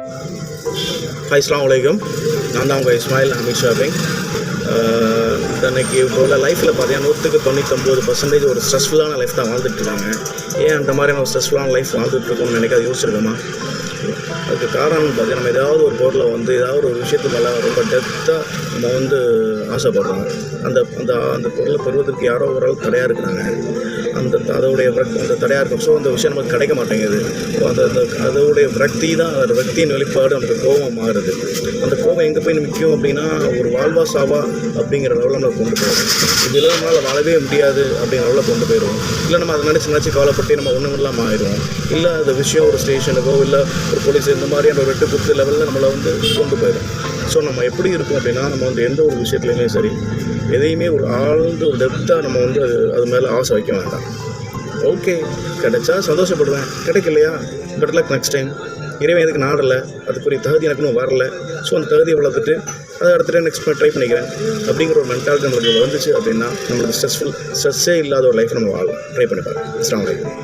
Hi, அஸ்ஸலாமு அலைக்கும். நான் தான் உங்கள் இஸ்மாயில் அமீர் ஷாபிங். இன்றைக்கி இப்போ உள்ள லைஃப்பில் பார்த்தீங்கன்னா 99% ஒரு ஸ்ட்ரெஸ்ஃபுல்லான லைஃப் தான் வாழ்ந்துட்டுருக்காங்க. ஏன் அந்த மாதிரியான ஒரு ஸ்ட்ரெஸ்ஃபுல்லான லைஃப் வாழ்ந்துட்டுருக்கோம்னு நினைக்காது யோசிச்சிருக்கோமா? அதுக்கு காரணம் பார்த்தீங்கன்னா, நம்ம ஏதாவது ஒரு பொருளை ஏதாவது ஒரு விஷயத்து மேலே ரொம்ப டெப்த்தாக நம்ம ஆசைப்படுறோம். அந்த அந்த அந்த பொருளை பெறுவதற்கு யாரோ ஒரு ஆள் தடையாக இருக்கிறாங்க. அந்த தடையாக இருக்கும். ஸோ அந்த விஷயம் நமக்கு கிடைக்க மாட்டேங்குது. அதோடைய விரக்தி தான், அந்த விரக்தியின் வெளிப்பாடு நமக்கு கோபம் மாறுது. அந்த கோபம் எங்கே போய் நிற்கும் அப்படின்னா, ஒரு வாழ்வா சாவா அப்படிங்கிற லெவலில் நம்மளை கொண்டு போயிடும். இதெல்லாம் நம்மளால் வாழவே முடியாது அப்படிங்கிற லெவலில் கொண்டு போயிடுவோம். இல்லை நம்ம அதை நினச்சி கவலைப்பட்டு நம்ம ஒன்றும் இல்லாமல் ஆயிடுவோம். இல்லை அந்த விஷயம் ஒரு ஸ்டேஷனுக்கோ இல்லை ஒரு போலீஸ் இந்த மாதிரியான ஒரு 8 லெவலில் நம்மளை கொண்டு போயிடும். ஸோ நம்ம எப்படி இருக்கும் அப்படின்னா, நம்ம எந்த ஒரு விஷயத்துலையுமே சரி, எதையுமே ஒரு ஆழ்ந்து ஒரு டெப்த்தாக நம்ம அது மேலே ஆசை வைக்க வேண்டாம். ஓகே, கிடைச்சா சந்தோஷப்படுவேன், கிடைக்கலையா பெட்டர் லக் நெக்ஸ்ட் டைம். இறைவன் எதுக்கு நாடலை, அதுக்குரிய தகுதி எனக்குன்னு வரல. ஸோ அந்த தகுதியை வளர்த்துட்டு அதை அடுத்த டைம் நெக்ஸ்ட் ட்ரை பண்ணிக்கிறேன் அப்படிங்கிற ஒரு மென்டாலிட்டி நம்மளுக்கு வந்துச்சு அப்படின்னா, நம்மளுக்கு ஸ்ட்ரெஸ்ஸே இல்லாத ஒரு லைஃப் நம்ம வாழலாம். ட்ரை பண்ணி பாருங்கள். அஸ்ஸலாமு அலைக்கும்.